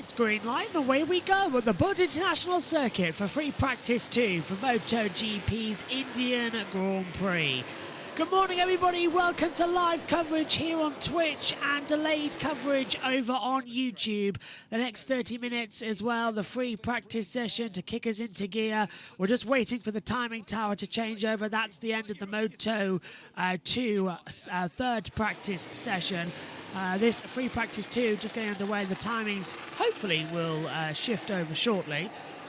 it's green light, and away we go at the Bud International Circuit for free practice 2 for MotoGP's Indian Grand Prix. Good morning, everybody. Welcome to live coverage here on Twitch and delayed coverage over on YouTube. The next 30 minutes as well, the free practice session to kick us into gear. We're just waiting for the timing tower to change over. That's the end of the Moto 2 third practice session. This free practice 2 just getting underway. The timings hopefully will shift over shortly.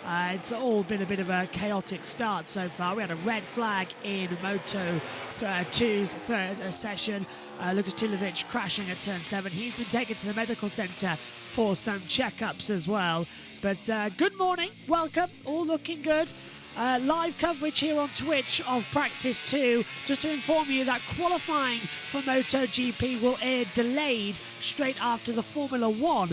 It's all been a bit of a chaotic start so far. We had a red flag in Moto 2's third session. Lucas Tulovic crashing at turn 7. He's been taken to the medical centre for some checkups as well. But good morning, welcome, all looking good. Live coverage here on Twitch of practice 2. Just to inform you that qualifying for MotoGP will air delayed straight after the Formula 1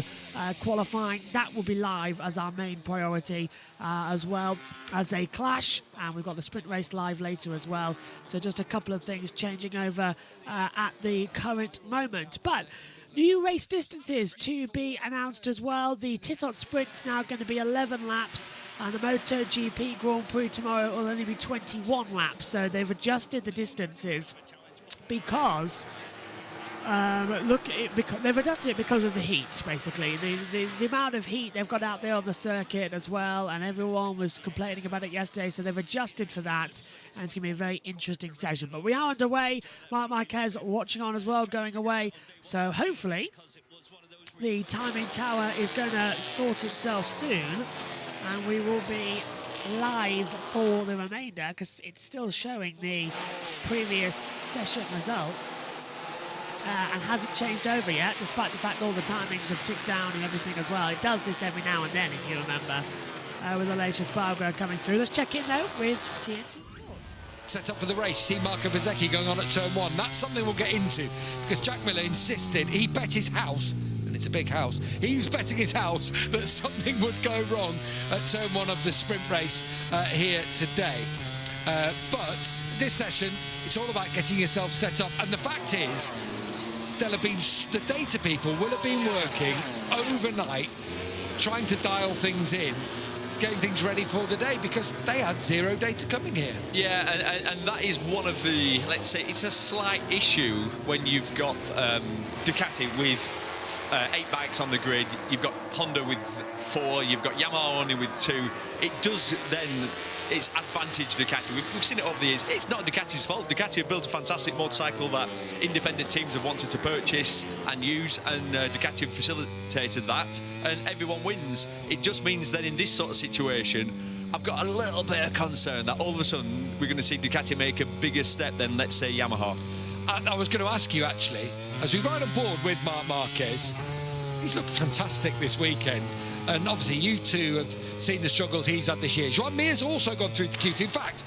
qualifying. That will be live as our main priority, as well as a clash, and we've got the sprint race live later as well. So just a couple of things changing over at the current moment. But new race distances to be announced as well. The Tissot Sprint's now going to be 11 laps, and the MotoGP Grand Prix tomorrow will only be 21 laps. So they've adjusted the distances because they've adjusted it because of the heat, basically. The amount of heat they've got out there on the circuit as well, and everyone was complaining about it yesterday, so they've adjusted for that, and it's going to be a very interesting session. But we are underway. Marc Marquez watching on as well, going away. So hopefully the timing tower is going to sort itself soon, and we will be live for the remainder, because it's still showing the previous session results. And hasn't changed over yet, despite the fact all the timings have ticked down and everything as well. It does this every now and then, if you remember, with Aleix Espargaro coming through. Let's check in, though, with TNT Sports. Set up for the race. See Marco Bezzecchi going on at turn 1. That's something we'll get into, because Jack Miller insisted, he bet his house, and it's a big house, he was betting his house that something would go wrong at turn 1 of the sprint race here today. But this session, it's all about getting yourself set up, and the fact is, there'll have been, the data people will have been working overnight trying to dial things in, getting things ready for the day, because they had zero data coming here. Yeah, and that is one of the, let's say, it's a slight issue when you've got Ducati with 8 bikes on the grid, you've got Honda with 4, you've got Yamaha only with 2. It does then, it's advantage Ducati. We've seen it over the years. It's not Ducati's fault. Ducati have built a fantastic motorcycle that independent teams have wanted to purchase and use, and Ducati have facilitated that, and everyone wins. It just means that in this sort of situation, I've got a little bit of concern that all of a sudden we're going to see Ducati make a bigger step than, let's say, Yamaha. I was going to ask you, actually, as we ride on board with Marc Marquez, he's looked fantastic this weekend. And obviously you two have seen the struggles he's had this year. Joan Mir's also gone through to Q2. In fact,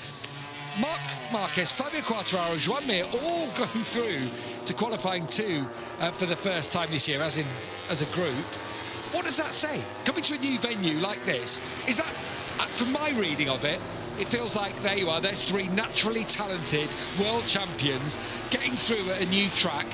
Marc Marquez, Fabio Quartararo, Joan Mir all going through to qualifying 2 for the first time this year, as a group. What does that say? Coming to a new venue like this, is that, from my reading of it, it feels like there you are, there's 3 naturally talented world champions getting through at a new track.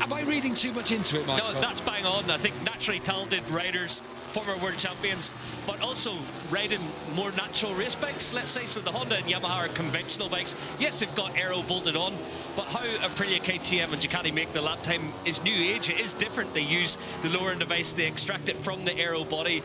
Am I reading too much into it, Michael? No, that's bang on. I think naturally talented riders, former world champions, but also riding more natural race bikes, let's say. So the Honda and Yamaha are conventional bikes. Yes, they've got aero bolted on, but how Aprilia, KTM and Ducati make the lap time is new age. It is different. They use the lowering device, they extract it from the aero body.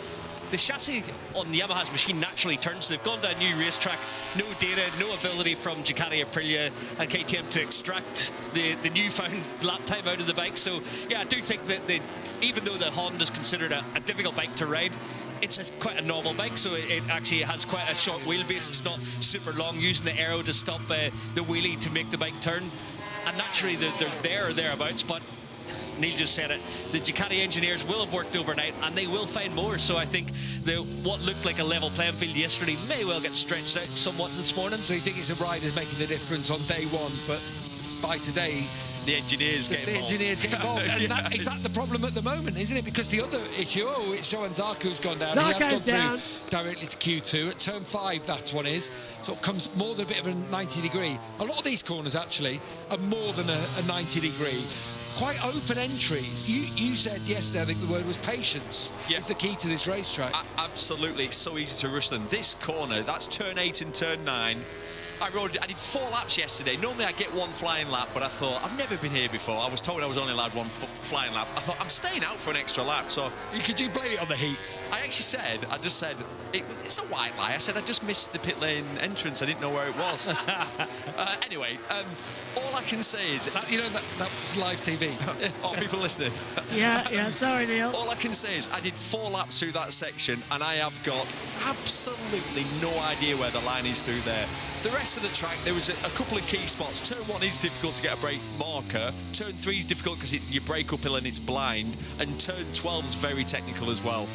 The chassis on the Yamaha's machine naturally turns. They've gone to a new racetrack, no data, no ability from Ducati, Aprilia and KTM to extract the newfound lap time out of the bike. So yeah, I do think that even though the Honda's considered a difficult bike to ride, it's quite a normal bike, so it actually has quite a short wheelbase. It's not super long, using the aero to stop the wheelie to make the bike turn. And naturally they're there or thereabouts, but Neil just said it, the Ducati engineers will have worked overnight and they will find more. So I think what looked like a level playing field yesterday may well get stretched out somewhat this morning. So you think it's the riders making the difference on day 1, but by today the engineers get involved. And is that the problem at the moment, isn't it? Because the other issue, it's Johan Zarco's gone down. Zarco's he has gone down through directly to Q2 at turn 5. That one is, so it comes more than a bit of a 90 degree. A lot of these corners actually are more than a 90 degree. quite open entries. You said yesterday, I think the word was patience is the key to this racetrack. Absolutely, it's so easy to rush them. This corner, that's turn 8 and turn 9. I did 4 laps yesterday. Normally I get 1 flying lap, but I thought, I've never been here before. I was told I was only allowed 1 flying lap. I thought, I'm staying out for an extra lap. So Could you blame it on the heat? I just said, it's a white lie. I said, I just missed the pit lane entrance. I didn't know where it was. Anyway, all I can say is... That was live TV. Oh, people listening. Yeah, sorry, Neil. All I can say is I did 4 laps through that section and I have got absolutely no idea where the line is through there. The rest of the track, there was a couple of key spots. Turn 1 is difficult to get a brake marker. Turn 3 is difficult because you brake uphill and it's blind. And turn 12 is very technical as well.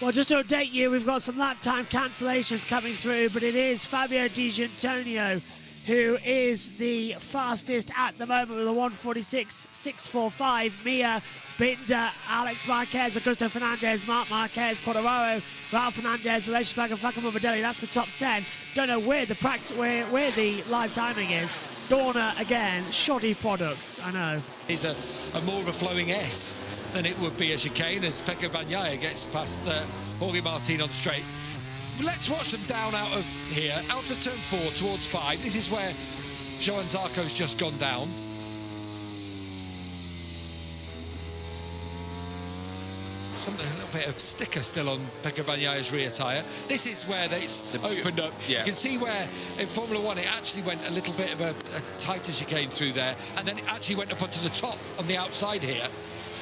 Well, just to update you, we've got some lap time cancellations coming through, but it is Fabio Di Gianantonio who is the fastest at the moment with a 1:46.645. Mia Binder, Alex Marquez, Augusto Fernandez, Marc Marquez, Quartararo, Raul Fernandez, Aleix Spark and Facundo Morbidelli. That's the top 10. Don't know where the where the live timing is. Dorna again, shoddy products, I know. It's a more of a flowing S than it would be a chicane as Pecco Bagnaia gets past Jorge Martin on straight. Let's watch them down out of here, out of turn 4 towards 5. This is where Johann Zarco's just gone down. A little bit of sticker still on Pecco Bagnaia's rear tyre. This is where it's opened up. Yeah. You can see where in Formula 1 it actually went a little bit of a tighter chicane through there, and then it actually went up onto the top on the outside here.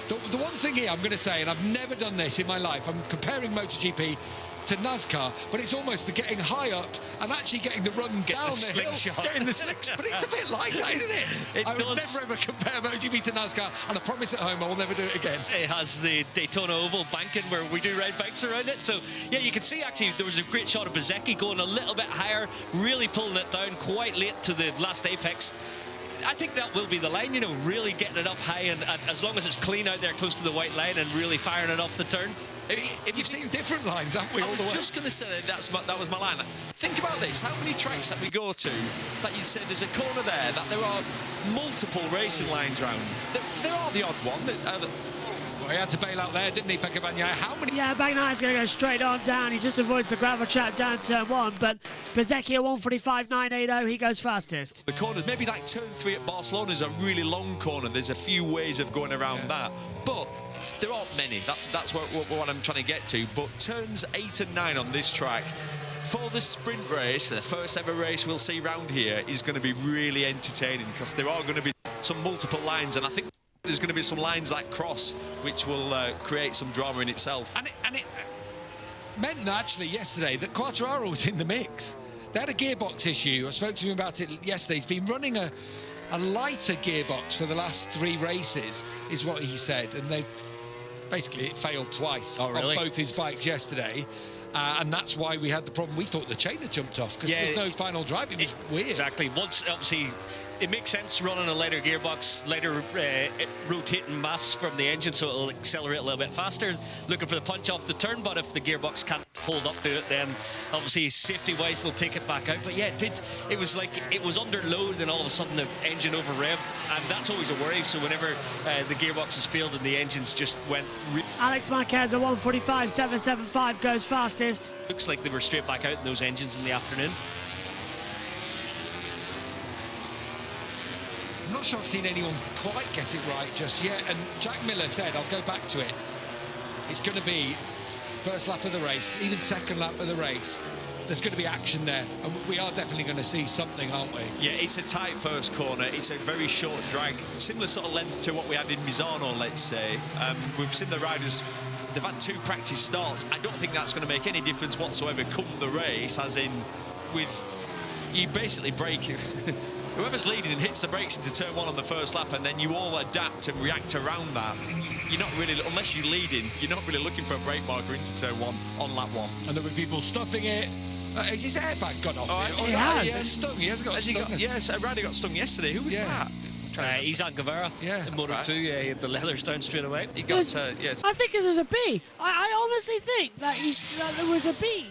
The one thing here I'm going to say, and I've never done this in my life, I'm comparing MotoGP to NASCAR, but it's almost the getting high up and actually getting the run down the hill, getting the slingshot. But it's a bit like that, isn't it? I would never ever compare MotoGP to NASCAR, and I promise at home I will never do it again. It has the Daytona Oval banking where we do ride bikes around it. So, yeah, you can see actually there was a great shot of Bezzecchi going a little bit higher, really pulling it down quite late to the last apex. I think that will be the line, really getting it up high, and as long as it's clean out there close to the white line and really firing it off the turn. If you've seen different lines, haven't we, all the way? I was just going to say that was my line. Think about this. How many tracks that we go to that you'd say there's a corner there that there are multiple racing lines around? There are the odd one. Well, he had to bail out there, didn't he, Pecco Bagnaia? How many... Yeah, Bagnaia's going to go straight on down. He just avoids the gravel trap down turn 1, but Bezzecchi at 1:45.980, he goes fastest. The corners, maybe like turn 3 at Barcelona is a really long corner. There's a few ways of going around that. But there aren't many. That's what I'm trying to get to. But turns 8 and 9 on this track, for the sprint race, the first ever race we'll see round here, is going to be really entertaining because there are going to be some multiple lines, and I think there's going to be some lines like cross, which will create some drama in itself. And it meant that actually yesterday that Quartararo was in the mix. They had a gearbox issue. I spoke to him about it yesterday. He's been running a lighter gearbox for the last 3 races, is what he said, and they basically it failed twice on both his bikes yesterday. And that's why we had the problem. We thought the chain had jumped off because there was no final drive. It was weird. Exactly. Once, obviously, it makes sense running a lighter gearbox, lighter rotating mass from the engine, so it'll accelerate a little bit faster, looking for the punch off the turn. But if the gearbox can't hold up to it, then obviously safety-wise they'll take it back out. But yeah, it was like it was under load, and all of a sudden the engine over-revved, and that's always a worry. So whenever the gearbox is failed and the engines just went... Alex Marquez at 1:45.775 goes fastest. Looks like they were straight back out in those engines in the afternoon. I'm not sure I've seen anyone quite get it right just yet. And Jack Miller said, I'll go back to it, it's going to be first lap of the race, even second lap of the race. There's going to be action there, and we are definitely going to see something, aren't we? Yeah, it's a tight first corner. It's a very short drag, similar sort of length to what we had in Misano, let's say. We've seen the riders, they've had 2 practice starts. I don't think that's going to make any difference whatsoever come the race, as in you basically brake whoever's leading and hits the brakes into turn 1 on the first lap, and then you all adapt and react around that. You're not really, unless you're leading, you're not really looking for a brake marker into turn 1 on lap 1. And there were people stuffing it. Has his airbag gone off? He has. Yeah, stung. He hasn't got stung. Yes, a rider got stung yesterday. Who was that? Isaac Guevara in Moto 2, he had the leathers down straight away. He got, yes. I think there's a B. I honestly think that there was a B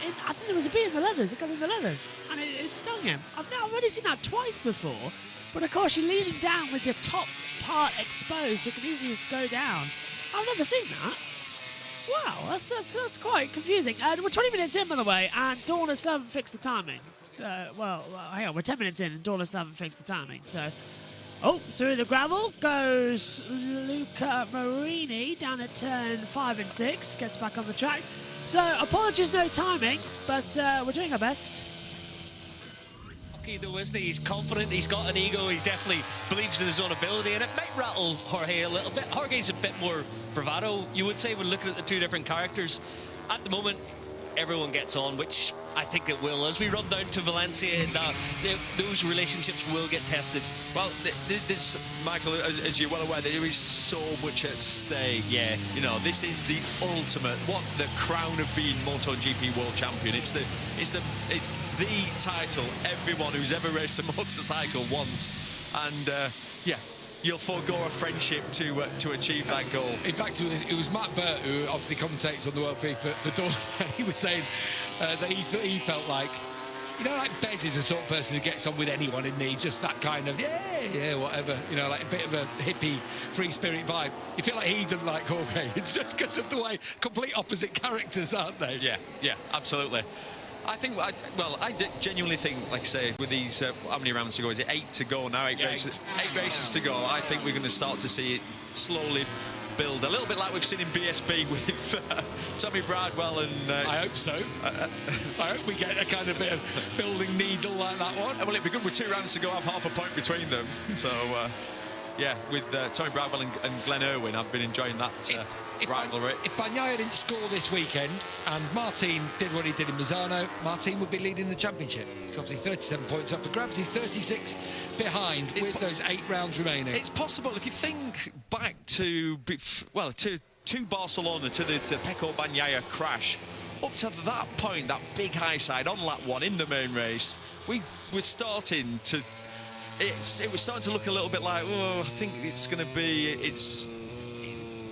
I think there was a bee in the leathers. It got in the leathers, and it stung him. I've already seen that twice before. But of course, you're leaning down with your top part exposed, so it can easily just go down. I've never seen that. Wow, that's quite confusing. We're 20 minutes in, by the way, and Dawn still haven't fixed the timing. So, well, hang on, we're 10 minutes in, and Dawn still haven't fixed the timing. So, through the gravel goes Luca Marini down at turn 5 and 6, gets back on the track. So, apologies, no timing, but we're doing our best. Though, isn't he? He's confident, he's got an ego, he definitely believes in his own ability, and it might rattle Jorge a little bit. Jorge's a bit more bravado, you would say, when looking at the two different characters. At the moment, everyone gets on, which I think it will. As we run down to Valencia, those relationships will get tested. Well, this, Michael, as you're well aware, there is so much at stake. Yeah. You know, this is the ultimate, the crown of being MotoGP world champion. It's the title everyone who's ever raced a motorcycle wants, and you'll forego a friendship to achieve that goal. In fact, it was Matt Burt, who obviously commentates on the World FIFA for Dawn, and he was saying that he felt like, you know, like Bez is the sort of person who gets on with anyone, isn't he? Just that kind of, yeah, whatever. You know, like a bit of a hippie, free spirit vibe. You feel like he doesn't like Jorge. It's just because of the way, complete opposite characters, aren't they? Yeah, absolutely. I think, I genuinely think, like I say, with these, how many rounds to go? Is it 8 to go now? 8 races. 8 races to go. I think we're going to start to see it slowly build, a little bit like we've seen in BSB with Tommy Bradwell and... I hope so. I hope we get a kind of bit of building needle like that one. Well, it'd be good with 2 rounds to go, have half a point between them. So, with Tommy Bradwell and Glenn Irwin, I've been enjoying that rivalry. If Bagnaia didn't score this weekend and Martin did what he did in Misano, Martin would be leading the championship. Obviously 37 points up for grabs. He's 36 behind with those 8 rounds remaining. It's possible if you think back to Barcelona, to the Pecco Bagnaia crash. Up to that point, that big high side on lap 1 in the main race, we were starting to... It was starting to look a little bit like, I think it's going to be...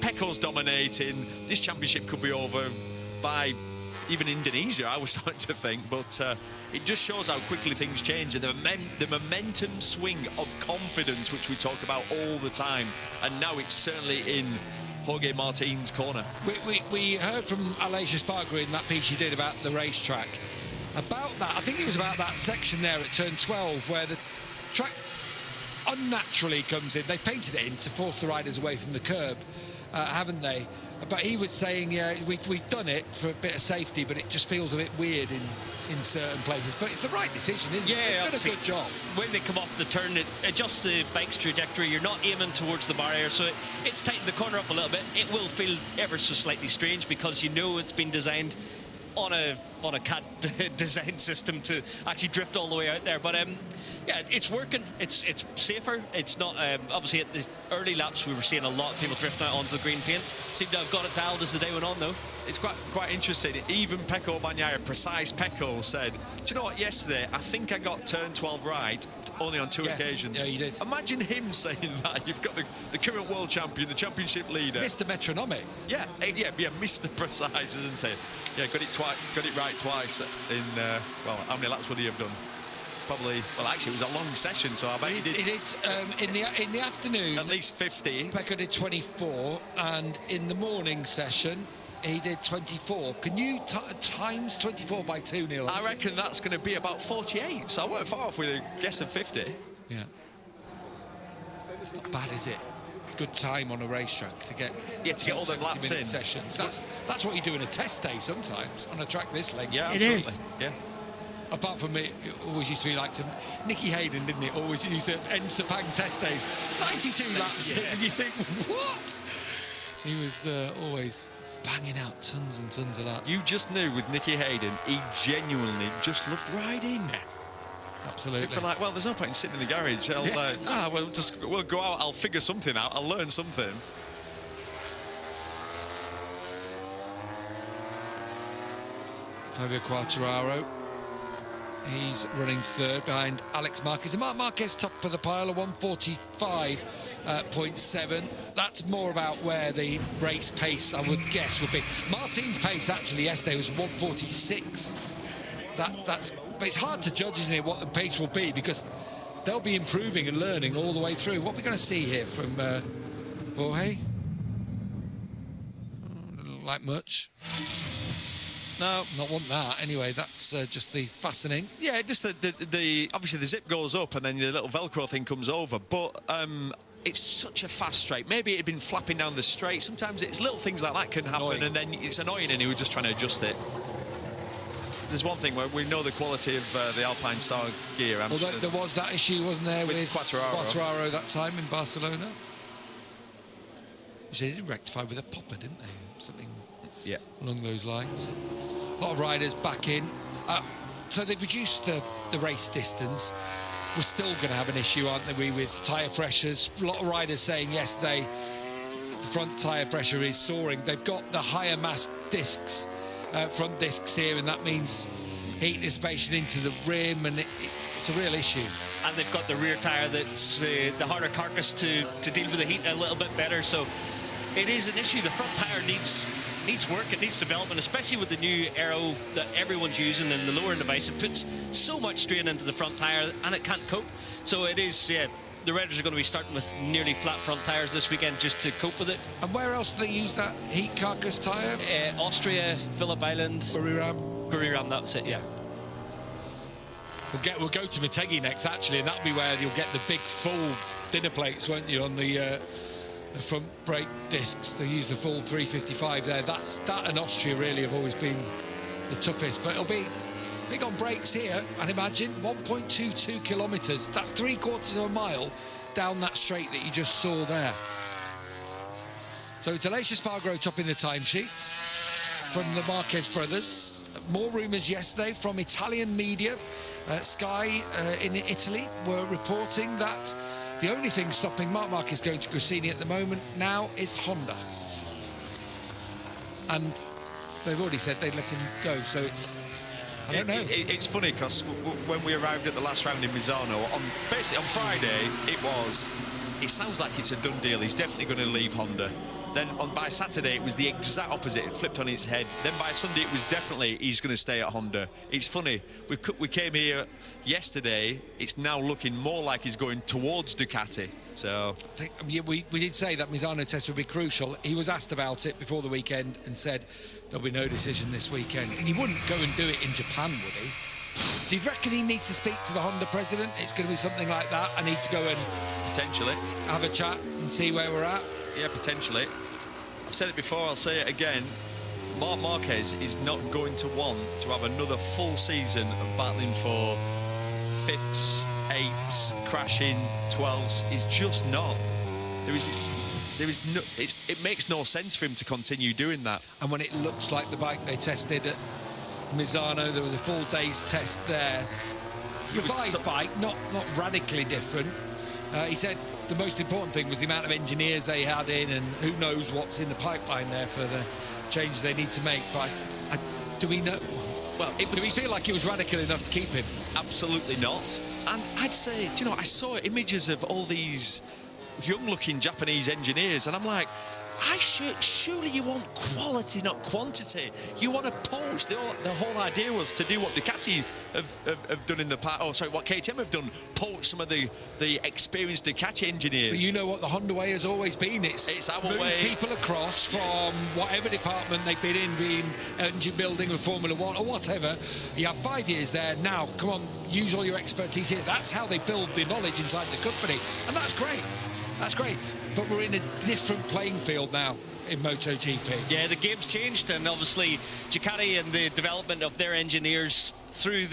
Pecco's dominating. This championship could be over by even Indonesia, I was starting to think. But it just shows how quickly things change, and the momentum swing of confidence, which we talk about all the time. And now it's certainly in Jorge Martin's corner. We heard from Aleix Espargaro in that piece she did about the racetrack. About that, I think it was about that section there at turn 12 where the track unnaturally comes in. They painted it in to force the riders away from the curb. Haven't they? But he was saying, we've done it for a bit of safety, but it just feels a bit weird in certain places. But it's the right decision, isn't it? Yeah, they've done a good job. When they come off the turn, it adjusts the bike's trajectory. You're not aiming towards the barrier, so it's tightened the corner up a little bit. It will feel ever so slightly strange because you know it's been designed on a CAD design system to actually drift all the way out there. But yeah, it's working. It's safer. It's not obviously at the early laps we were seeing a lot of people drifting out onto the green paint. Seemed to have got it dialed as the day went on, though. It's quite interesting. Even Pecco Bagnaia, precise Pecco, said, do you know what, yesterday I think I got turn 12 right only on 2 occasions. Yeah, you did. Imagine him saying that. You've got the current world champion, the championship leader. Mr. Metronomic. Yeah, Mr. Precise, isn't it? Yeah, got it right twice in, how many laps would he have done? Probably, well, actually, it was a long session, so I bet he did. He did in the afternoon. At least 50. Pecco did 24, and in the morning session, he did 24. Can you times 24 by 2, Neil? I reckon that's going to be about 48, so I weren't far off with a guess of 50. Yeah. Not bad, is it? Good time on a racetrack to get all them laps in sessions. That's what you do in a test day sometimes on a track this length. Yeah, it absolutely. is. Yeah. Apart from it always used to be like Nicky Hayden, didn't it? Always used to end Sepang test days 92 laps, and you think, what? He was always banging out tons and tons of laps. You just knew with Nicky Hayden, he genuinely just loved riding. Yeah. Absolutely. People are like, well, there's no point in sitting in the garage. We'll go out, I'll figure something out, I'll learn something. Fabio Quartararo He's running third behind Alex Marquez. And Marc Marquez top of the pile at 1:45.7. That's more about where the race pace, I would guess, would be. Martin's pace actually yesterday was 1:46. But it's hard to judge, isn't it, what the pace will be, because they'll be improving and learning all the way through. What are we going to see here from Jorge? Doesn't like much. No, not want that. Anyway, that's just the fastening. Yeah, just the obviously the zip goes up and then the little Velcro thing comes over. But it's such a fast straight. Maybe it had been flapping down the straight. Sometimes it's little things like that can happen, annoying. And then it's annoying, and he was just trying to adjust it. There's one thing where we know the quality of the Alpine Star gear. Although there was that issue, wasn't there, with Quartararo that time in Barcelona? They did rectify with a popper, didn't they? Something along those lines. A lot of riders back in. So they've reduced the race distance. We're still going to have an issue, aren't we, with tyre pressures? A lot of riders saying yesterday the front tyre pressure is soaring. They've got the higher mass discs, front discs here, and that means heat dissipation into the rim, and it's a real issue. And they've got the rear tyre that's the harder carcass to deal with the heat a little bit better. So it is an issue. The front tyre needs work, it needs development, especially with the new aero that everyone's using and the lowering device. It puts so much strain into the front tyre and it can't cope. So it is, the Raiders are going to be starting with nearly flat front tyres this weekend just to cope with it. And where else do they use that heat carcass tyre? Austria, Phillip Island, Buriram, that's it, yeah. We'll go to Motegi next, actually, and that'll be where you'll get the big full dinner plates, won't you, on the front brake discs. They use the full 355 there. That and Austria really have always been the toughest, but it'll be big on brakes here. And imagine 1.22 kilometres, that's 3/4 of a mile down that straight that you just saw there. So it's Aleix Espargaro topping the timesheets from the Marquez brothers. More rumours yesterday from Italian media. Sky in Italy were reporting that the only thing stopping Marc Marquez going to Gresini at the moment now is Honda. And they've already said they'd let him go, so it's... I don't know. It's funny, because when we arrived at the last round in Misano, basically on Friday, it sounds like it's a done deal. He's definitely going to leave Honda. Then by Saturday, it was the exact opposite. It flipped on its head. Then by Sunday, it was definitely he's going to stay at Honda. It's funny. We came here yesterday. It's now looking more like he's going towards Ducati. So I think we did say that Misano test would be crucial. He was asked about it before the weekend and said there'll be no decision this weekend. He wouldn't go and do it in Japan, would he? Do you reckon he needs to speak to the Honda president? It's going to be something like that. I need to go and potentially have a chat and see where we're at. Yeah, potentially. I've said it before, I'll say it again. Marc Marquez is not going to want to have another full season of battling for 5ths, 8ths, crashing 12ths. He's just not. There is no. It makes no sense for him to continue doing that. And when it looks like the bike they tested at Misano, there was a full day's test there. Revised bike, not radically different. He said the most important thing was the amount of engineers they had in, and who knows what's in the pipeline there for the changes they need to make. But do we know? Well, do we feel like it was radical enough to keep him? Absolutely not. And I'd say, I saw images of all these young-looking Japanese engineers, and I'm like, surely you want quality, not quantity. You want to polish. The whole idea was to do what Ducati have done in the past. Oh, sorry, what KTM have done, polish some of the experienced Ducati engineers. But you know what the Honda way has always been. It's our move way. People across from whatever department they've been in, being engine building with Formula One or whatever. You have 5 years there. Now, come on, use all your expertise here. That's how they build the knowledge inside the company. And that's great. That's great. But we're in a different playing field now in MotoGP. Yeah, the game's changed, and obviously Ducati and the development of their engineers through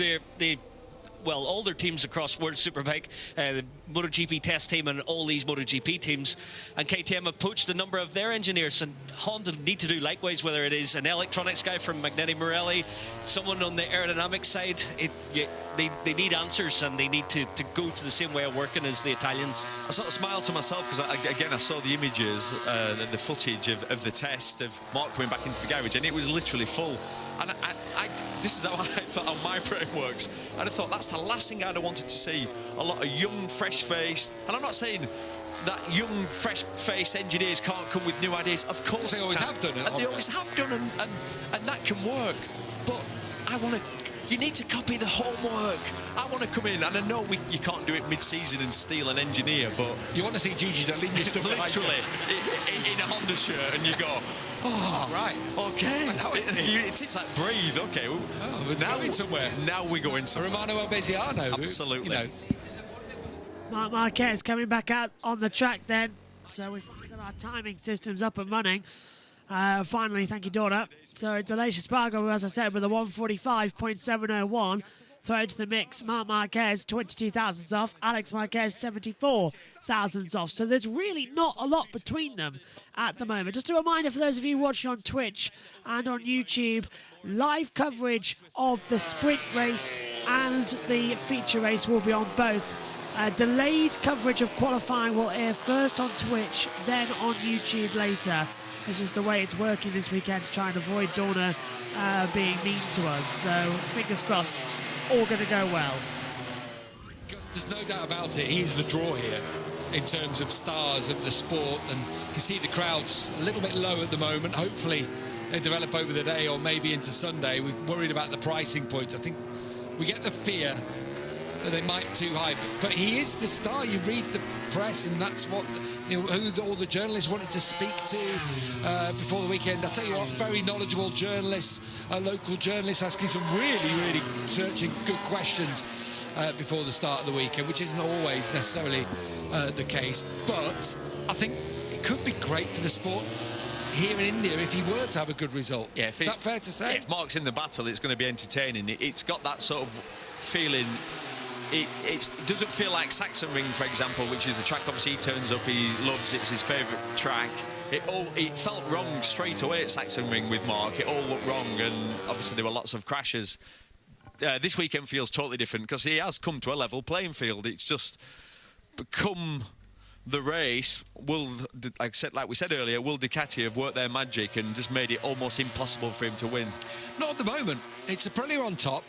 all their teams across World Superbike, the MotoGP test team and all these MotoGP teams, and KTM have poached a number of their engineers, and Honda need to do likewise, whether it is an electronics guy from Magneti Marelli, someone on the aerodynamics side. They need answers, and they need to go to the same way of working as the Italians. I sort of smiled to myself because, I saw the images, the footage of the test of Mark coming back into the garage, and it was literally full. And this is how I thought how my brain works. I'd have thought that's the last thing I'd have wanted to see. A lot of young, fresh-faced, and I'm not saying that young, fresh-faced engineers can't come with new ideas. Of course they always have done it. And they always have done, and that can work. But I want to. You need to copy the homework. I want to come in, and I know you can't do it mid-season and steal an engineer, but you want to see Gigi Dall'Igna stuff literally in a Honda shirt, and you go, oh, right, okay. It's like breathe. Okay, we're going somewhere. Now we're going somewhere. Romano Albesiano, absolutely. You know. Marc Marquez coming back out on the track then. So we've got our timing systems up and running. Finally, thank you, Donna. So it's Aleix Espargaro, as I said, with a 145.701. Throw into the mix, Marc Marquez, 22 thousandths off. Alex Marquez, 74 thousandths off. So there's really not a lot between them at the moment. Just a reminder for those of you watching on Twitch and on YouTube, live coverage of the sprint race and the feature race will be on both. Delayed coverage of qualifying will air first on Twitch, then on YouTube later. It's just the way it's working this weekend to try and avoid Dorna being mean to us. So fingers crossed, all going to go well. Gus, there's no doubt about it. He's the draw here in terms of stars of the sport. And you see the crowd's a little bit low at the moment. Hopefully they develop over the day or maybe into Sunday. We've worried about the pricing points. I think we get the fear that they might too high, but he is the star. You read the press, and that's what who all the journalists wanted to speak to before the weekend. I tell you what, very knowledgeable journalists, local journalists asking some really searching good questions before the start of the weekend, which isn't always necessarily the case. But I think it could be great for the sport here in India if he were to have a good result. Yeah, is that fair to say? If Mark's in the battle, it's going to be entertaining. It's got that sort of feeling. It doesn't feel like Sachsenring, for example, which is the track obviously he turns up, he loves, it's his favourite track. It felt wrong straight away at Sachsenring with Mark. It all looked wrong, and obviously there were lots of crashes. This weekend feels totally different because he has come to a level playing field. It's just become the race. Like we said earlier, will Ducati have worked their magic and just made it almost impossible for him to win? Not at the moment. It's Aprilia on top,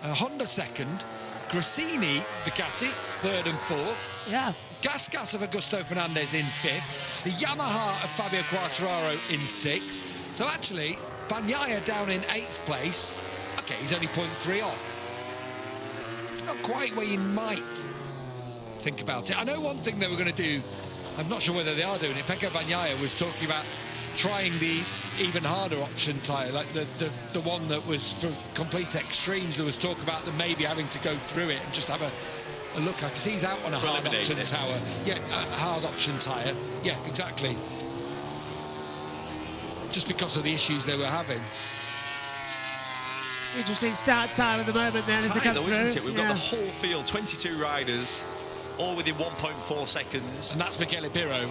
Honda second, Grassini, Ducati, third and fourth. Yeah. Gas of Augusto Fernandez in fifth. The Yamaha of Fabio Quartararo in sixth. So actually, Bagnaia down in eighth place. Okay, he's only 0.3 off. It's not quite where you might think about it. I know one thing they were going to do, I'm not sure whether they are doing it. Pecco Bagnaia was talking about trying the even harder option tyre, like the one that was for complete extremes. There was talk about them maybe having to go through it and just have a look. I can see he's out on a hard option tyre. Yeah, a hard option tyre. Yeah, exactly. Just because of the issues they were having. Interesting start time at the moment then as they come through. Isn't it? We've got the whole field, 22 riders, all within 1.4 seconds. And that's Michele Pirro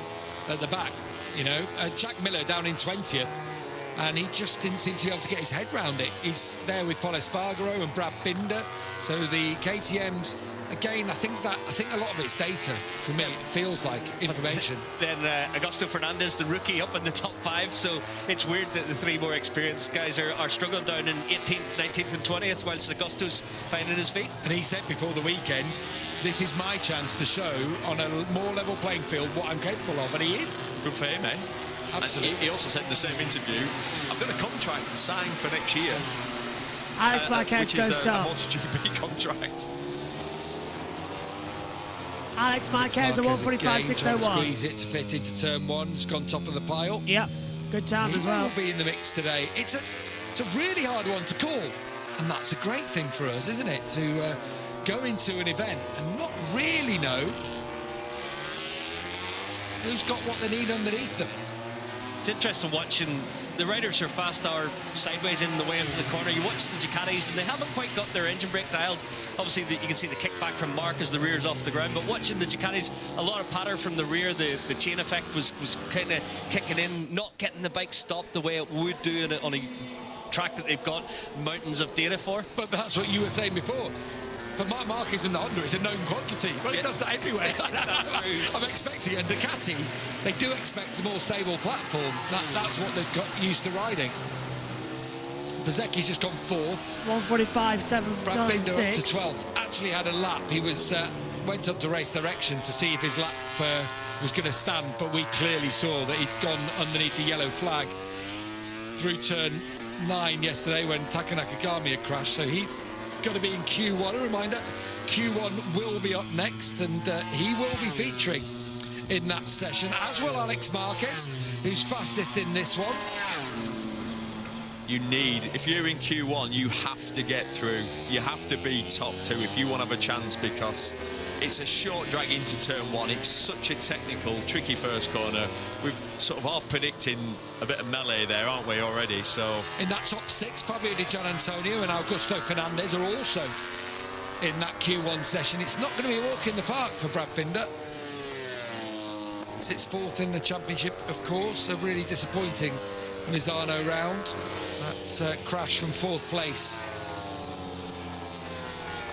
at the back. You know, Jack Miller down in 20th, and he just didn't seem to be able to get his head round it. He's there with Paul Espargaro and Brad Binder. So the KTMs, again, I think a lot of it's data for me. It feels like information. Then Augusto Fernandez, the rookie, up in the top 5. So it's weird that the 3 more experienced guys are struggling down in 18th, 19th and 20th, whilst Augusto's finding his feet. And he said before the weekend, this is my chance to show on a more level playing field what I'm capable of, and he is. Good for him, eh? Absolutely. And he also said in the same interview, I've got a contract signed for next year. Alex Marquez goes top. A MotoGP contract. Alex Marquez at 145.601. Squeeze it to fit into turn 1. It's gone top of the pile. Yeah, good time as well. He will be in the mix today. It's a really hard one to call, and that's a great thing for us, isn't it? To go into an event and not really know who's got what they need underneath them. It's interesting watching the riders who are fast are sideways in the way into the corner. You watch the Ducatis and they haven't quite got their engine brake dialed. Obviously you can see the kickback from Mark as the rear's off the ground, but watching the Ducatis, a lot of patter from the rear. The chain effect was kind of kicking in, not getting the bike stopped the way it would do on a track that they've got mountains of data for. But that's what you were saying before. For Marc Marquez in the Honda, it's a known quantity. Well, it does that everywhere. That's true. I'm expecting it. And Ducati, they do expect a more stable platform. That's what they've got used to riding. Bezecchi's just gone fourth. 1:45.796. Brad Binder up to 12th. Actually had a lap. He was went up to race direction to see if his lap was going to stand, but we clearly saw that he'd gone underneath the yellow flag through turn 9 yesterday when Taka Nakagami had crashed. So he's going to be in Q1. A reminder, Q1 will be up next, and he will be featuring in that session, as will Alex Marquez, who's fastest in this one. You need, if you're in Q1, you have to get through. You have to be top 2 if you want to have a chance, because it's a short drag into turn 1. It's such a technical, tricky first corner. We're sort of half predicting a bit of melee there, aren't we, already? So in that top 6, Fabio Di Gianantonio and Augusto Fernandez are also in that Q1 session. It's not going to be a walk in the park for Brad Binder. Sits 4th in the championship, of course. A really disappointing Misano round. That's a crash from 4th place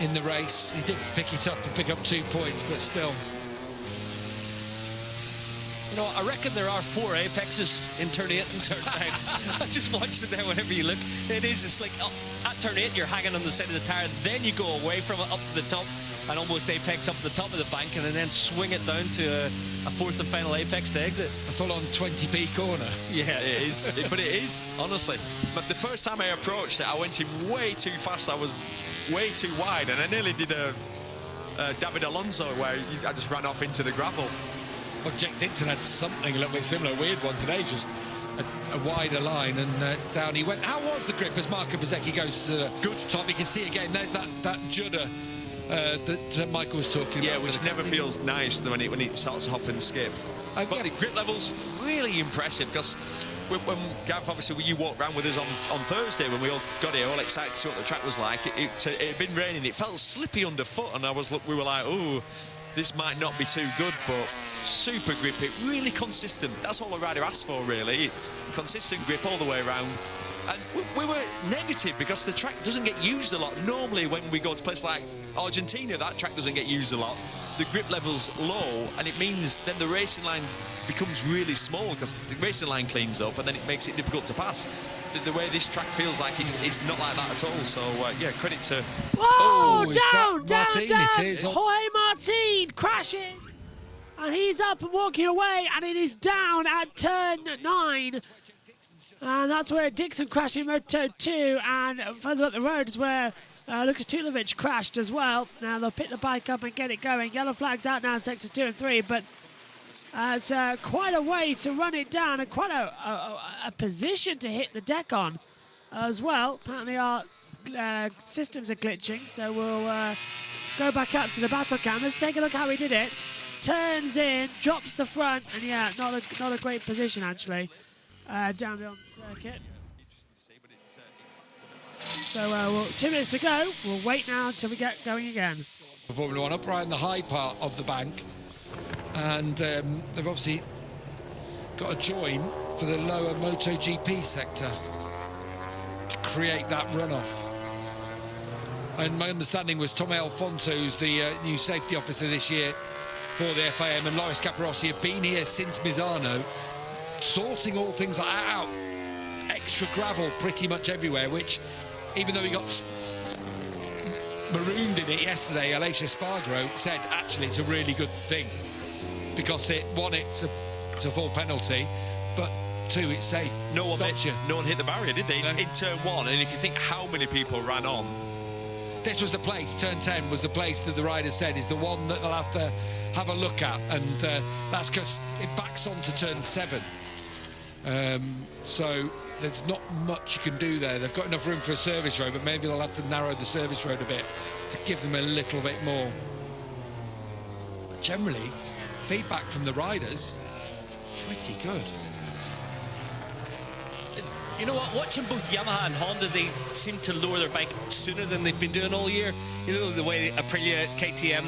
in the race. He did pick it up to pick up 2 points, but still. You know, I reckon there are 4 apexes in turn 8 and turn 9. I just watched it there whenever you look. It's like at turn 8 you're hanging on the side of the tyre, then you go away from it up to the top and almost apex up the top of the bank, and then swing it down to a 4th and final apex to exit. A full-on 20p corner. Yeah, it is. But it is, honestly. But the first time I approached it, I went in way too fast. I was way too wide, and I nearly did a David Alonso where I just ran off into the gravel. Well, Jack Dixon had something a little bit similar, a weird one today, just a wider line, and down he went. How was the grip as Marco Bezecchi goes to the good top? You can see again, there's that judder that Michael was talking about. Yeah, which never feels nice when it starts to hop and skip. But the grip level's really impressive, because when Gav, obviously, you walked around with us on Thursday when we all got here, all excited to see what the track was like. It had been raining, it felt slippy underfoot, and we were like, oh, this might not be too good, but super grip, it really consistent. That's all a rider asks for, really. It's consistent grip all the way around. And we were negative because the track doesn't get used a lot. Normally, when we go to places like Argentina, that track doesn't get used a lot. The grip level's low, and it means then the racing line becomes really small because the racing line cleans up, and then it makes it difficult to pass. The way this track feels like it's not like that at all. So yeah, credit to. Whoa! Down. It is. Jorge Martin crashes, and he's up and walking away, and it is down at turn 9. And that's where Dixon crashed in Moto 2, and further up the road is where Lucas Tulovic crashed as well. Now they'll pick the bike up and get it going. Yellow flag's out now in sectors 2 and 3, but it's quite a way to run it down, and quite a position to hit the deck on as well. Apparently our systems are glitching, so we'll go back up to the battle cam. Let's take a look how he did it. Turns in, drops the front, and yeah, not a great position actually. Down the circuit. So 2 minutes to go. We'll wait now until we get going again. Formula 1 up right in the high part of the bank, and they've obviously got a join for the lower MotoGP sector to create that runoff. And my understanding was Tom Alfonso, who's the new safety officer this year for the FIM, and Loris Capirossi have been here since Misano, sorting all things like that out. Extra gravel pretty much everywhere, which, even though he got marooned in it yesterday, Aleix Espargaro said actually it's a really good thing, because it's a full penalty, but 2, it's safe. No one hit the barrier, did they? No. In turn 1, and if you think how many people ran on. This was the place, turn 10 was the place that the rider said is the one that they'll have to have a look at, and that's because it backs on to turn 7. So there's not much you can do there. They've got enough room for a service road, but maybe they'll have to narrow the service road a bit to give them a little bit more. But generally, feedback from the riders, pretty good. You know what, watching both Yamaha and Honda, they seem to lower their bike sooner than they've been doing all year. You know, the way Aprilia, KTM,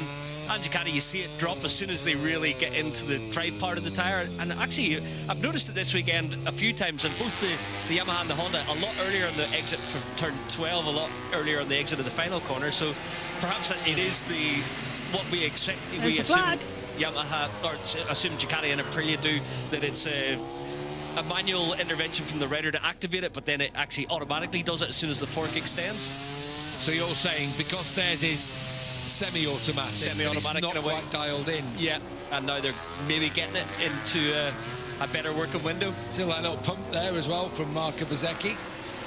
and Ducati, you see it drop as soon as they really get into the drive part of the tyre. And actually, I've noticed it this weekend a few times, and both the Yamaha and the Honda a lot earlier on the exit from turn 12, a lot earlier on the exit of the final corner. So perhaps that it is what we expect. We assume Yamaha, or assume Ducati and Aprilia do, that it's a manual intervention from the rider to activate it, but then it actually automatically does it as soon as the fork extends. So you're saying because theirs is semi-automatic, Semi-automatic it's in not a way. quite dialed in. Yeah, and now they're maybe getting it into a better working window. Still that little pump there as well from Marco Bezzecchi.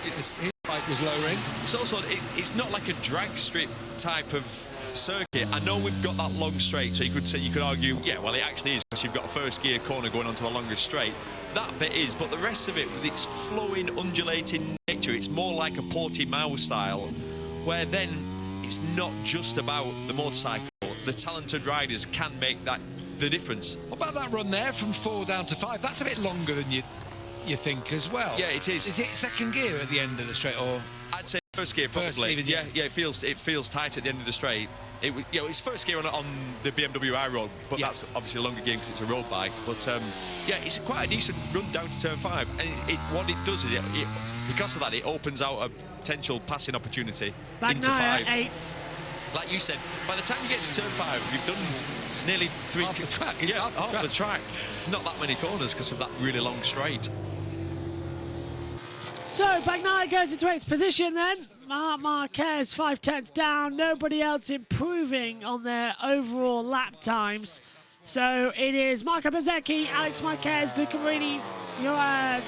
His bike was lowering. It's also, it's not like a drag strip type of circuit. I know we've got that long straight, so you could argue, yeah, well, it actually is because you've got a first gear corner going onto the longest straight. That bit is, but the rest of it, with its flowing, undulating nature, it's more like a Portimao style, where then it's not just about the motorcycle. The talented riders can make the difference. What about that run there from 4 down to 5? That's a bit longer than you think as well. Yeah, it is. Is it second gear at the end of the straight, or I'd say first gear probably. Yeah, it feels tight at the end of the straight. It's first gear on the BMW I rode, but that's obviously a longer game because it's a road bike. But yeah, it's quite a decent run down to turn 5, and what it does is because of that, it opens out a potential passing opportunity into 5. 8th. Like you said, by the time you get to turn 5, you've done nearly half the track. Yeah, half the track. Not that many corners because of that really long straight. So Bagnaia goes into 8th position then. Marc Marquez 5/10 down. Nobody else improving on their overall lap times. So it is Marco Bezzecchi, Alex Marquez, Luca Marini, Johan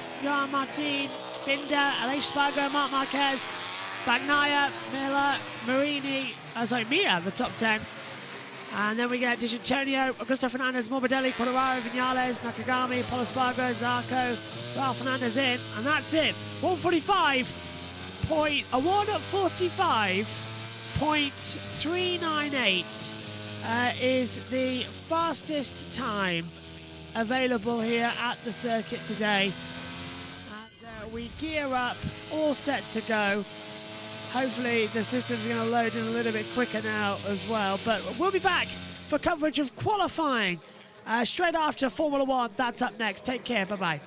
Martin, Binder, Aleix Spargo, Marc Marquez, Bagnaia, Miller, Marini, Mia, the top 10. And then we get Di Antonio, Augusto Fernandez, Morbidelli, Quartararo, Vinales, Nakagami, Paulo Spargo, Zarco, Ralph Fernandez in, and that's it. 145.398 is the fastest time available here at the circuit today. As we gear up, all set to go. Hopefully the system's going to load in a little bit quicker now as well. But we'll be back for coverage of qualifying straight after Formula One. That's up next. Take care. Bye-bye.